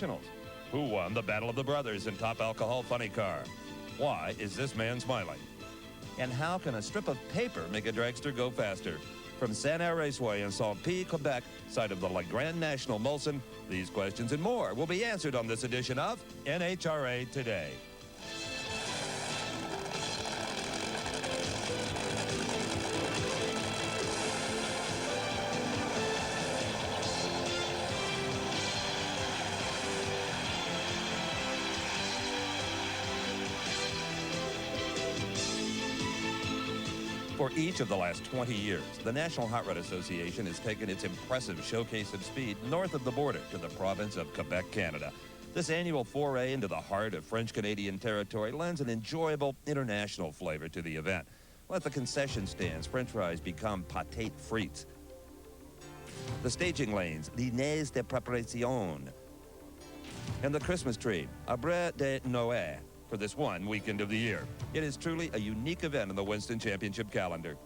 Who won the Battle of the Brothers in Top Alcohol Funny Car? Why is this man smiling? And how can a strip of paper make a dragster go faster? From Sanair Raceway in Saint-Pierre, Quebec, site of the Grandnational Molson, these questions and more will be answered on this edition of NHRA Today. For each of the last 20 years, the National Hot Rod Association has taken its impressive showcase of speed north of the border to the province of Quebec, Canada. This annual foray into the heart of French-Canadian territory lends an enjoyable international flavor to the event. Let the concession stands, French fries, become pâté frites. The staging lanes, dîners de préparation. And the Christmas tree, arbre de Noël, for this one weekend of the year. It is truly a unique event in the Winston Championship calendar.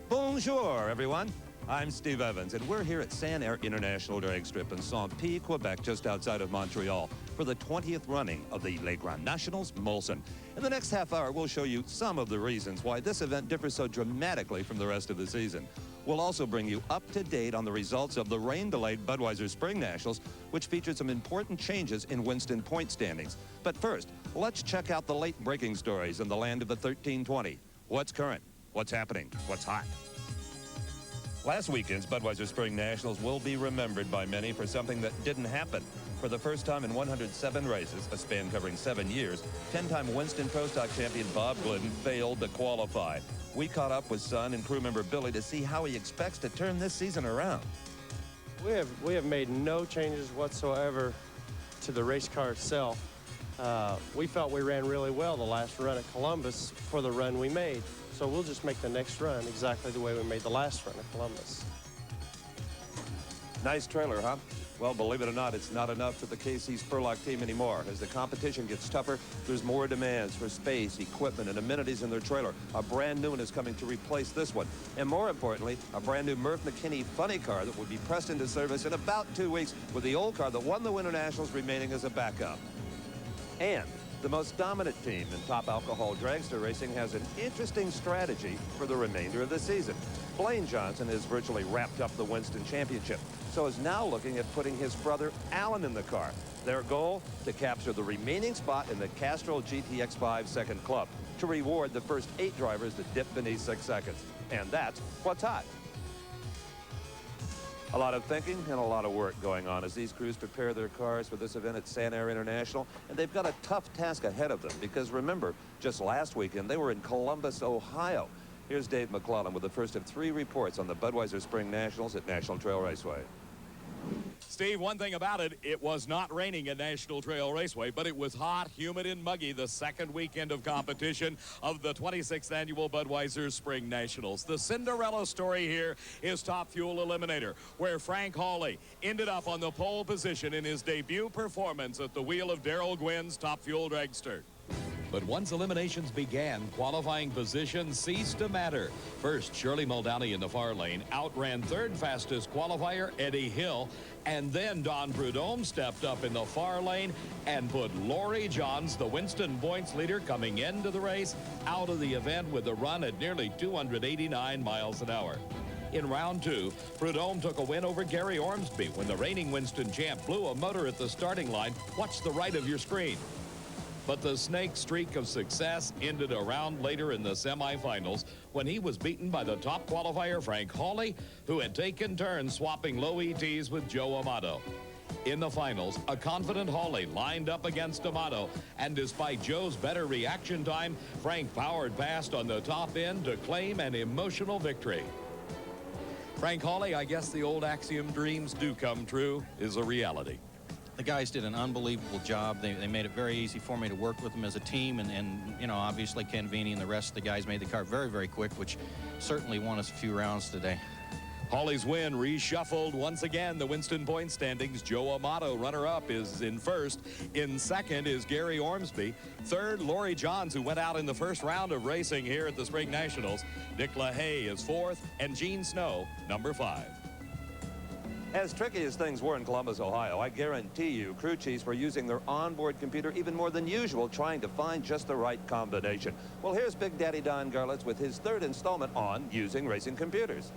Bonjour, everyone. I'm Steve Evans, and we're here at Sanair International Drag Strip in Saint-Pierre, Quebec, just outside of Montreal, for the 20th running of the Grandnationals Molson. In the next half hour, we'll show you some of the reasons why this event differs so dramatically from the rest of the season. We'll also bring you up to date on the results of the rain-delayed Budweiser Springnationals, which featured some important changes in Winston point standings. But first, let's check out the late-breaking stories in the land of the 1320. What's current? What's happening? What's hot? Last weekend's Budweiser Springnationals will be remembered by many for something that didn't happen. For the first time in 107 races, a span covering 7 years, 10-time Winston Pro Stock champion Bob Glidden failed to qualify. We caught up with son and crew member Billy to see how he expects to turn this season around. We have made no changes whatsoever to the race car itself. We felt we ran really well the last run at Columbus for the run we made. So we'll just make the next run exactly the way we made the last run at Columbus. Nice trailer, huh? Well, believe it or not, it's not enough for the KC Spurlock team anymore. As the competition gets tougher, there's more demands for space, equipment, and amenities in their trailer. A brand new one is coming to replace this one. And more importantly, a brand new Murph McKinney funny car that will be pressed into service in about 2 weeks, with the old car that won the Winter Nationals remaining as a backup. And the most dominant team in top alcohol dragster racing has an interesting strategy for the remainder of the season. Blaine Johnson has virtually wrapped up the Winston Championship, so is now looking at putting his brother Alan in the car. Their goal, to capture the remaining spot in the Castrol GTX5 second club, to reward the first 8 drivers that dip beneath 6 seconds. And that's what's hot. A lot of thinking and a lot of work going on as these crews prepare their cars for this event at Sanair International. And they've got a tough task ahead of them because, remember, just last weekend they were in Columbus, Ohio. Here's Dave McClellan with the first of 3 reports on the Budweiser Springnationals at National Trail Raceway. Steve, one thing about it, it was not raining at National Trail Raceway, but it was hot, humid, and muggy the second weekend of competition of the 26th annual Budweiser Springnationals. The Cinderella story here is Top Fuel Eliminator, where Frank Hawley ended up on the pole position in his debut performance at the wheel of Darrell Gwynn's Top Fuel dragster. But once eliminations began, qualifying positions ceased to matter. First, Shirley Muldowney in the far lane outran third fastest qualifier Eddie Hill, and then Don Prudhomme stepped up in the far lane and put Laurie Johns, the Winston points leader coming into the race, out of the event with a run at nearly 289 miles an hour. In round 2, Prudhomme took a win over Gary Ormsby when the reigning Winston champ blew a motor at the starting line. Watch the right of your screen. But the snake streak of success ended a round later in the semifinals when he was beaten by the top qualifier Frank Hawley, who had taken turns swapping low ETs with Joe Amato. In the finals, a confident Hawley lined up against Amato, and despite Joe's better reaction time, Frank powered past on the top end to claim an emotional victory. Frank Hawley, I guess the old axiom, dreams do come true, is a reality. The guys did an unbelievable job. They made it very easy for me to work with them as a team, and you know, obviously Ken Vini and the rest of the guys made the car very, very quick, which certainly won us a few rounds today. Hawley's win reshuffled once again the Winston point standings. Joe Amato, runner-up, is in first. In second is Gary Ormsby. Third, Laurie Johns, who went out in the first round of racing here at the Springnationals. Dick LaHaye is fourth, and Gene Snow, number 5. As tricky as things were in Columbus, Ohio, I guarantee you crew chiefs were using their onboard computer even more than usual, trying to find just the right combination. Well, here's Big Daddy Don Garlitz with his third installment on using racing computers.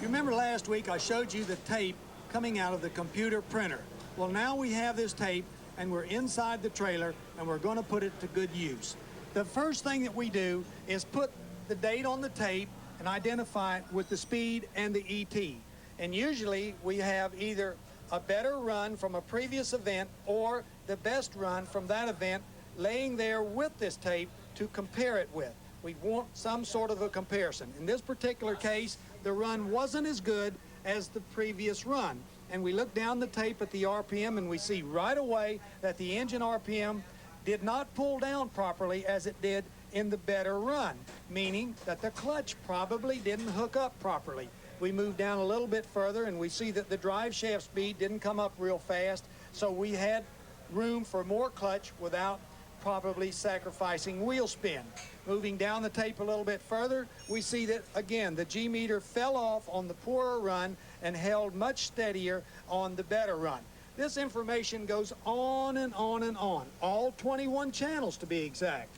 You remember last week I showed you the tape coming out of the computer printer. Well, now we have this tape and we're inside the trailer and we're going to put it to good use. The first thing that we do is put the date on the tape and identify it with the speed and the ET. And usually we have either a better run from a previous event or the best run from that event laying there with this tape to compare it with. We want some sort of a comparison. In this particular case, the run wasn't as good as the previous run. And we look down the tape at the RPM and we see right away that the engine RPM did not pull down properly as it did in the better run, meaning that the clutch probably didn't hook up properly. We move down a little bit further and we see that the drive shaft speed didn't come up real fast, so we had room for more clutch without probably sacrificing wheel spin. Moving down the tape a little bit further, we see that, again, the G-meter fell off on the poorer run and held much steadier on the better run. This information goes on and on and on, all 21 channels to be exact.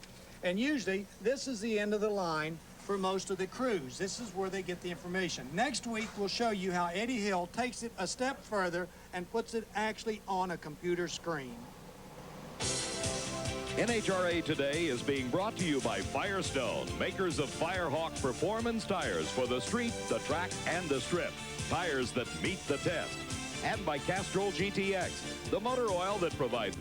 And usually, this is the end of the line for most of the crews. This is where they get the information. Next week, we'll show you how Eddie Hill takes it a step further and puts it actually on a computer screen. NHRA Today is being brought to you by Firestone, makers of Firehawk performance tires for the street, the track, and the strip. Tires that meet the test. And by Castrol GTX, the motor oil that provides...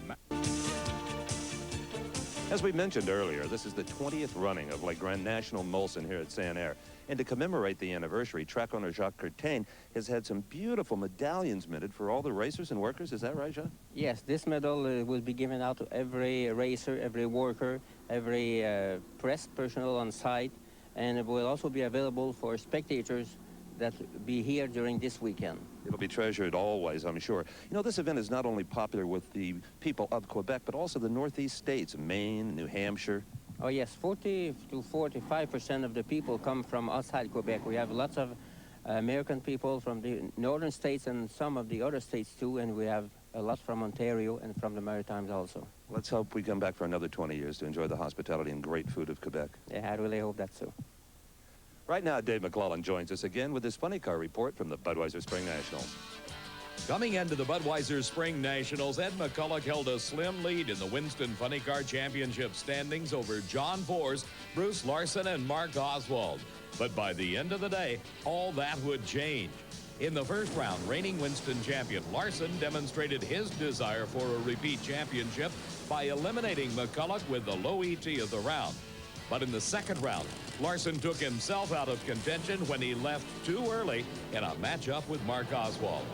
As we mentioned earlier, this is the 20th running of Lake Grandnational Molson here at Sanair. And to commemorate the anniversary, track owner Jacques Curtain has had some beautiful medallions minted for all the racers and workers. Is that right, Jacques? Yes, this medal will be given out to every racer, every worker, every press personnel on site, and it will also be available for spectators that will be here during this weekend. It'll be treasured always, I'm sure. You know, this event is not only popular with the people of Quebec, but also the Northeast states, Maine, New Hampshire. Oh yes, 40 to 45% of the people come from outside Quebec. We have lots of American people from the northern states and some of the other states too, and we have a lot from Ontario and from the Maritimes also. Let's hope we come back for another 20 years to enjoy the hospitality and great food of Quebec. Yeah, I really hope that so. Right now, Dave McClellan joins us again with his funny car report from the Budweiser Spring Nationals. Coming into the Budweiser Spring Nationals, Ed McCulloch held a slim lead in the Winston Funny Car Championship standings over John Force, Bruce Larson, and Mark Oswald. But by the end of the day, all that would change. In the first round, reigning Winston champion Larson demonstrated his desire for a repeat championship by eliminating McCulloch with the low ET of the round. But in the second round, Larson took himself out of contention when he left too early in a matchup with Mark Oswald.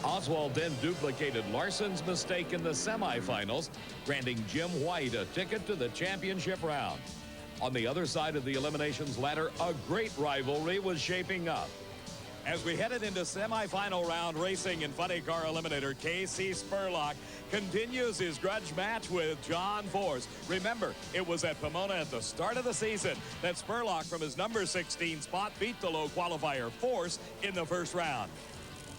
Oswald then duplicated Larson's mistake in the semifinals, granting Jim White a ticket to the championship round. On the other side of the eliminations ladder, a great rivalry was shaping up. As we headed into semifinal round racing in Funny Car Eliminator, Casey Spurlock continues his grudge match with John Force. Remember, it was at Pomona at the start of the season that Spurlock from his number 16 spot beat the low qualifier Force in the first round.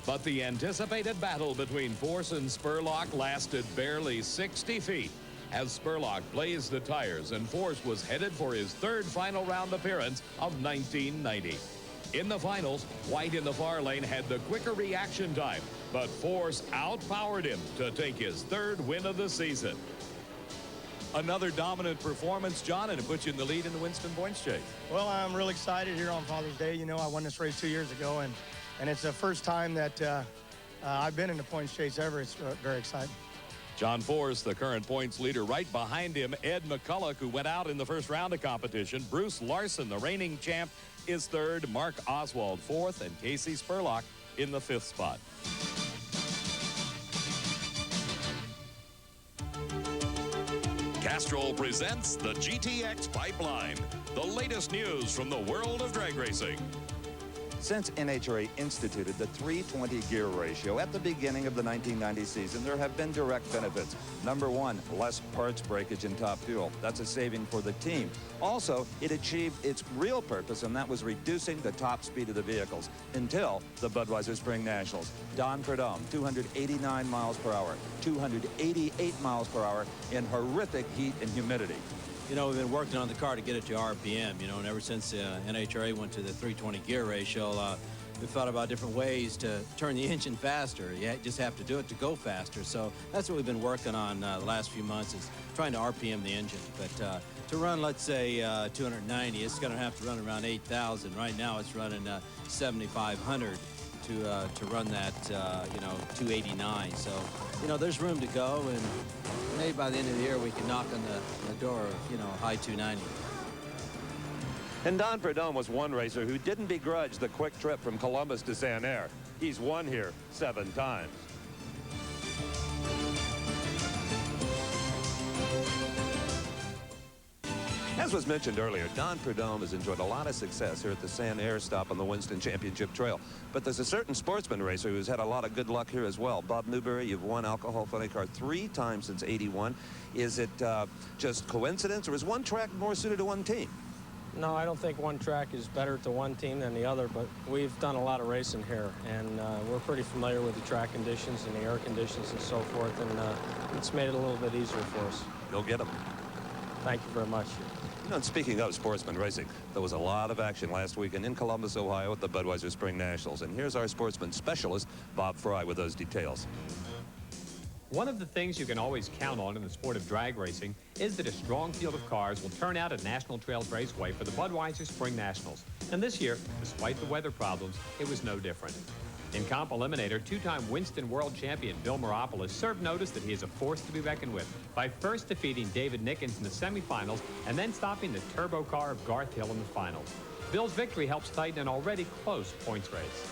But the anticipated battle between Force and Spurlock lasted barely 60 feet as Spurlock blazed the tires and Force was headed for his third final round appearance of 1990. In the finals, White in the far lane had the quicker reaction time, but Force outpowered him to take his third win of the season. Another dominant performance, John, and it puts you in the lead in the Winston Points Chase. Well, I'm really excited here on Father's Day. You know, I won this race 2 years ago, and it's the first time that I've been in the points chase ever. It's very exciting. John Force, the current points leader, right behind him, Ed McCulloch, who went out in the first round of competition. Bruce Larson, the reigning champ, is third. Mark Oswald, fourth, and Casey Spurlock in the fifth spot. Castrol presents the GTX Pipeline, the latest news from the world of drag racing. Since NHRA instituted the 320 gear ratio at the beginning of the 1990 season, there have been direct benefits. Number one, less parts breakage in top fuel. That's a saving for the team. Also, it achieved its real purpose, and that was reducing the top speed of the vehicles until the Budweiser Springnationals. Don Prudhomme, 289 miles per hour, 288 miles per hour in horrific heat and humidity. You know, we've been working on the car to get it to RPM, you know, and ever since NHRA went to the 320 gear ratio, we thought about different ways to turn the engine faster. You just have to do it to go faster. So that's what we've been working on the last few months, is trying to RPM the engine. But to run, let's say, 290, it's going to have to run around 8,000. Right now it's running 7,500 to run that, you know, 289. So, you know, there's room to go, and maybe by the end of the year we can knock on the door of, you know, high 290. And Don Prudhomme was one racer who didn't begrudge the quick trip from Columbus to Sanair. He's won here 7 times. As was mentioned earlier, Don Prudhomme has enjoyed a lot of success here at the Sanair stop on the Winston Championship Trail. But there's a certain sportsman racer who's had a lot of good luck here as well. Bob Newberry, you've won alcohol funny car 3 times since '81. Is it just coincidence, or is one track more suited to one team? No, I don't think one track is better to one team than the other, but we've done a lot of racing here, and we're pretty familiar with the track conditions and the air conditions and so forth, and it's made it a little bit easier for us. Go get them. Thank you very much. You know, and speaking of sportsman racing, there was a lot of action last weekend in Columbus, Ohio at the Budweiser Springnationals. And here's our sportsman specialist, Bob Fry, with those details. One of the things you can always count on in the sport of drag racing is that a strong field of cars will turn out at National Trails Raceway for the Budweiser Springnationals. And this year, despite the weather problems, it was no different. In comp eliminator, 2-time Winston World Champion Bill Meropoulos served notice that he is a force to be reckoned with by first defeating David Nickens in the semifinals and then stopping the turbo car of Garth Hill in the finals. Bill's victory helps tighten an already close points race.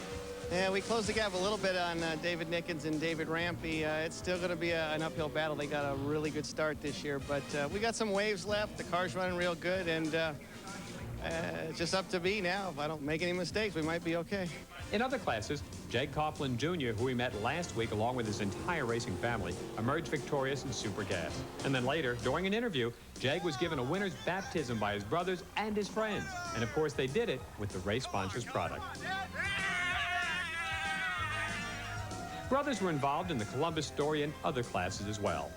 Yeah, we closed the gap a little bit on David Nickens and David Rampy. It's still going to be an uphill battle. They got a really good start this year, but we got some waves left. The car's running real good, and it's just up to me now. If I don't make any mistakes, we might be okay. In other classes, Jag Coughlin Jr., who we met last week along with his entire racing family, emerged victorious in Super Gas. And then later, during an interview, Jag was given a winner's baptism by his brothers and his friends. And of course, they did it with the race sponsor's product. Brothers were involved in the Columbus Story and other classes as well.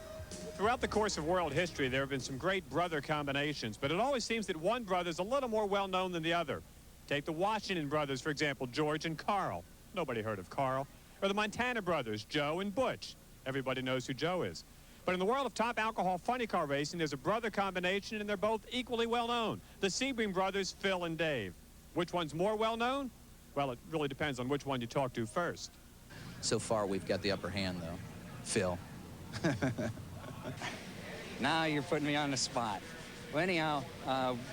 Throughout the course of world history, there have been some great brother combinations, but it always seems that one brother is a little more well-known than the other. Take the Washington brothers, for example, George and Carl. Nobody heard of Carl. Or the Montana brothers, Joe and Butch. Everybody knows who Joe is. But in the world of top alcohol funny car racing, there's a brother combination, and they're both equally well-known. The Sebring brothers, Phil and Dave. Which one's more well-known? Well, it really depends on which one you talk to first. So far, we've got the upper hand, though. Phil. Now you're putting me on the spot. Well, anyhow,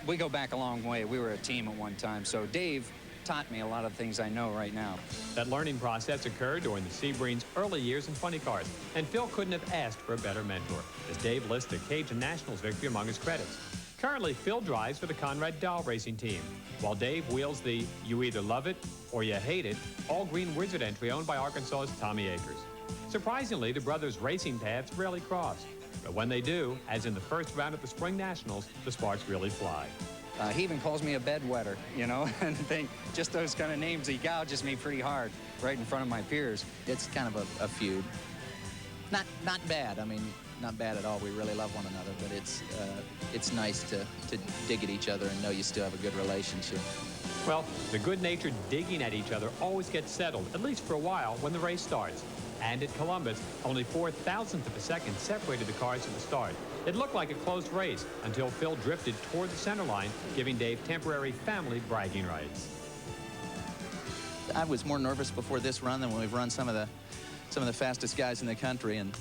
we go back a long way. We were a team at one time, so Dave taught me a lot of things I know right now. That learning process occurred during the Sebrings' early years in funny cars, and Phil couldn't have asked for a better mentor, as Dave lists a Cajun Nationals victory among his credits. Currently, Phil drives for the Conrad Dahl racing team, while Dave wheels the You Either Love It or You Hate It all-green Wizard entry owned by Arkansas's Tommy Akers. Surprisingly, the brothers' racing paths rarely cross. But when they do, as in the first round at the Springnationals, the sparks really fly. He even calls me a bedwetter, you know, and just those kind of names, he gouges me pretty hard right in front of my peers. It's kind of a feud. Not bad. I mean, not bad at all. We really love one another, but it's nice to dig at each other and know you still have a good relationship. Well, the good-natured digging at each other always gets settled, at least for a while, when the race starts. And at Columbus, only 0.004 of a second separated the cars at the start. It looked like a close race until Phil drifted toward the center line, giving Dave temporary family bragging rights. I was more nervous before this run than when we've run some of the fastest guys in the country, and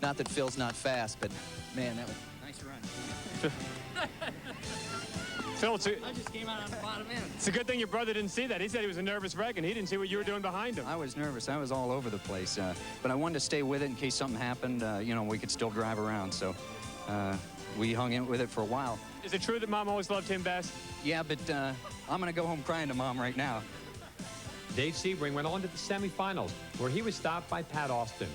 not that Phil's not fast, but man, that was a nice run. Phil, I just came out on the bottom end. It's a good thing your brother didn't see that. He said he was a nervous wreck, and he didn't see what you were doing behind him. I was nervous. I was all over the place. But I wanted to stay with it in case something happened. You know, we could still drive around. So we hung in with it for a while. Is it true that Mom always loved him best? Yeah, but I'm going to go home crying to Mom right now. Dave Sebring went on to the semifinals, where he was stopped by Pat Austin.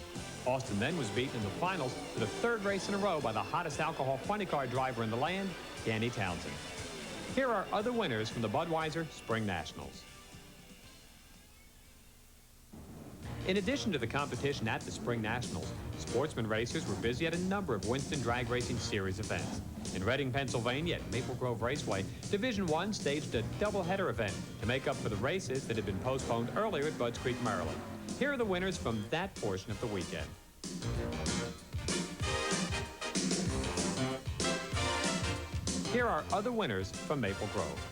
Austin then was beaten in the finals for the third race in a row by the hottest alcohol funny car driver in the land, Danny Townsend. Here are other winners from the Budweiser Spring Nationals. In addition to the competition at the Spring Nationals, sportsman racers were busy at a number of Winston Drag Racing Series events. In Reading, Pennsylvania at Maple Grove Raceway, Division I staged a doubleheader event to make up for the races that had been postponed earlier at Budds Creek, Maryland. Here are the winners from that portion of the weekend. Here are other winners from Maple Grove.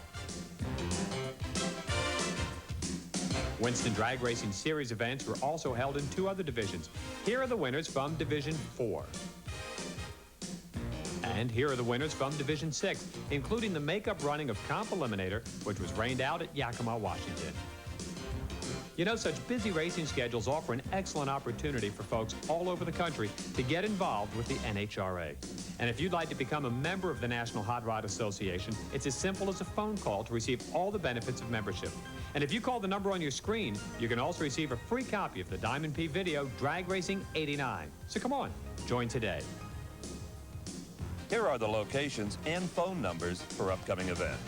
Winston Drag Racing Series events were also held in 2 other divisions. Here are the winners from Division 4. And here are the winners from Division 6, including the makeup running of Comp Eliminator, which was rained out at Yakima, Washington. You know, such busy racing schedules offer an excellent opportunity for folks all over the country to get involved with the NHRA. And if you'd like to become a member of the National Hot Rod Association, it's as simple as a phone call to receive all the benefits of membership. And if you call the number on your screen, you can also receive a free copy of the Diamond P video, Drag Racing '89. So come on, join today. Here are the locations and phone numbers for upcoming events.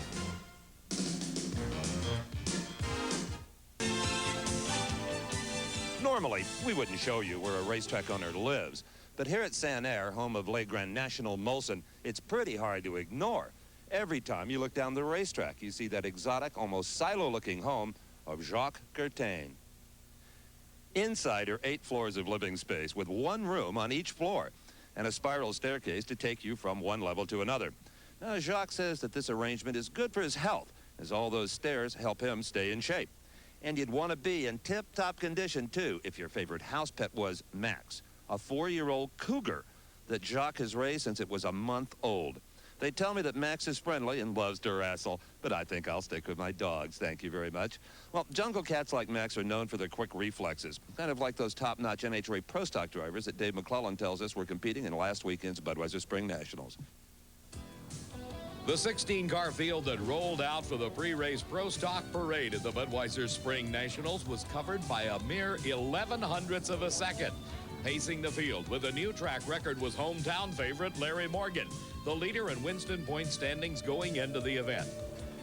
Normally, we wouldn't show you where a racetrack owner lives, but here at Sanair, home of Grandnational Molson, it's pretty hard to ignore. Every time you look down the racetrack, you see that exotic, almost silo-looking home of Jacques Curtain. Inside are 8 floors of living space with 1 room on each floor and a spiral staircase to take you from one level to another. Now, Jacques says that this arrangement is good for his health, as all those stairs help him stay in shape. And you'd want to be in tip-top condition, too, if your favorite house pet was Max, a 4-year-old cougar that Jacques has raised since it was a month old. They tell me that Max is friendly and loves to wrestle, but I think I'll stick with my dogs. Thank you very much. Well, jungle cats like Max are known for their quick reflexes, kind of like those top-notch NHRA Pro Stock drivers that Dave McClellan tells us were competing in last weekend's Budweiser Spring Nationals. The 16-car field that rolled out for the pre-race Pro Stock Parade at the Budweiser Spring Nationals was covered by a mere 11/100ths of a second. Pacing the field with a new track record was hometown favorite Larry Morgan, the leader in Winston point standings going into the event.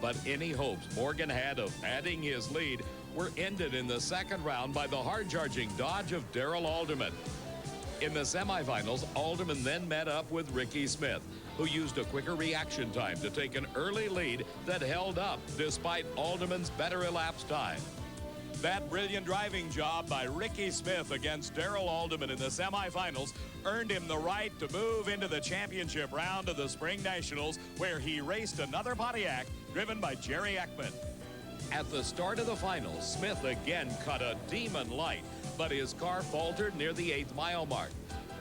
But any hopes Morgan had of adding his lead were ended in the second round by the hard-charging dodge of Darrell Alderman. In the semifinals, Alderman then met up with Ricky Smith, who used a quicker reaction time to take an early lead that held up despite Alderman's better elapsed time. That brilliant driving job by Ricky Smith against Darrell Alderman in the semifinals earned him the right to move into the championship round of the Spring Nationals, where he raced another Pontiac driven by Jerry Ekman. At the start of the finals, Smith again cut a demon light, but his car faltered near the 8th mile mark.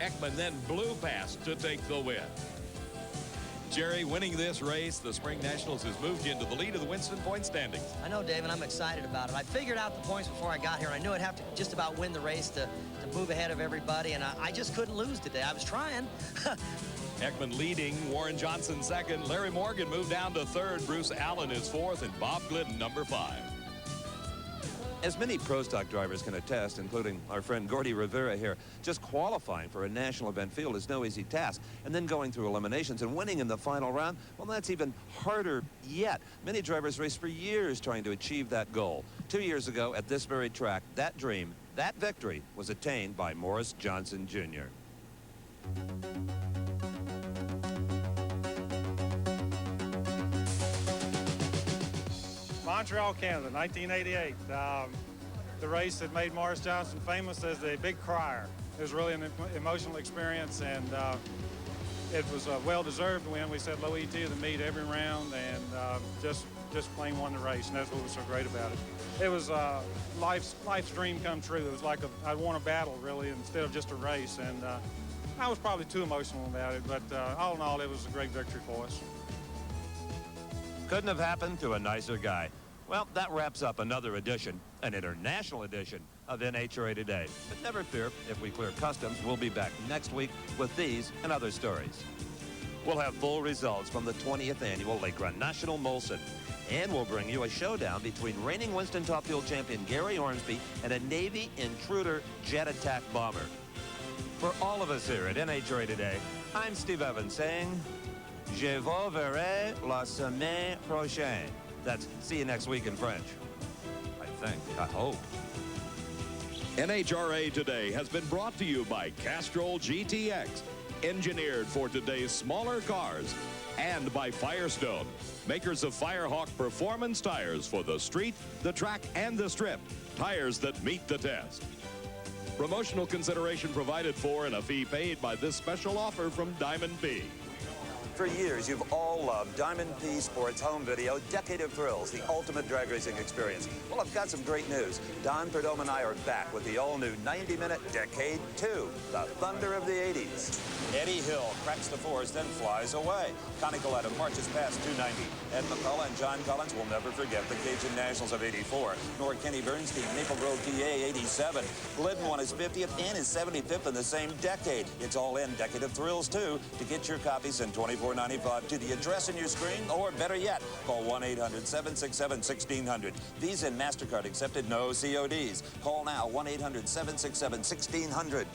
Ekman then blew past to take the win. Jerry, winning this race, the Spring Nationals has moved you into the lead of the Winston point standings. I know, Dave, and I'm excited about it. I figured out the points before I got here. I knew I'd have to just about win the race to move ahead of everybody, and I just couldn't lose today. I was trying. Ekman leading, Warren Johnson second, Larry Morgan moved down to third, Bruce Allen is fourth, and Bob Glidden number 5. As many Pro Stock drivers can attest, including our friend Gordy Rivera here, just qualifying for a national event field is no easy task. And then going through eliminations and winning in the final round, well, that's even harder yet. Many drivers race for years trying to achieve that goal. 2 years ago at this very track, that dream, that victory was attained by Morris Johnson Jr. Montreal, Canada, 1988. The race that made Morris Johnson famous as the big crier. It was really an emotional experience, and it was a well-deserved win. We set low ET of the meet every round, and just plain won the race, and that's what was so great about it. It was life's dream come true. It was like I won a battle, really, instead of just a race, and I was probably too emotional about it, but all in all, it was a great victory for us. Couldn't have happened to a nicer guy. Well, that wraps up another edition, an international edition of NHRA Today. But never fear, if we clear customs, we'll be back next week with these and other stories. We'll have full results from the 20th annual Grandnational Molson. And we'll bring you a showdown between reigning Winston Top Fuel champion Gary Ormsby and a Navy Intruder jet attack bomber. For all of us here at NHRA Today, I'm Steve Evans saying, Je vous verrai la semaine prochaine. That's see you next week in French. I hope. NHRA Today has been brought to you by Castrol GTX, engineered for today's smaller cars, and by Firestone, makers of Firehawk performance tires for the street, the track, and the strip. Tires that meet the test. Promotional consideration provided for and a fee paid by this special offer from Diamond P. For years, you've all loved Diamond P Sports Home Video, Decade of Thrills, the ultimate drag racing experience. Well, I've got some great news. Don Perdomo and I are back with the all-new 90-minute Decade 2, the thunder of the 80s. Eddie Hill cracks the fours, then flies away. Connie Coletta marches past 290. Ed McCullough and John Collins will never forget the Cajun Nationals of 84, nor Kenny Bernstein, Maple Grove, PA, 87. Glidden won his 50th and his 75th in the same decade. It's all in Decade of Thrills, too. To get your copies in $24.95 to the address in your screen, or better yet, call 1-800-767-1600. Visa and MasterCard accepted, no CODs. Call now, 1-800-767-1600.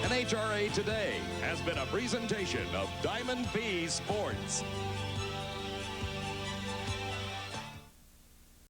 NHRA Today has been a presentation of Diamond P Sports.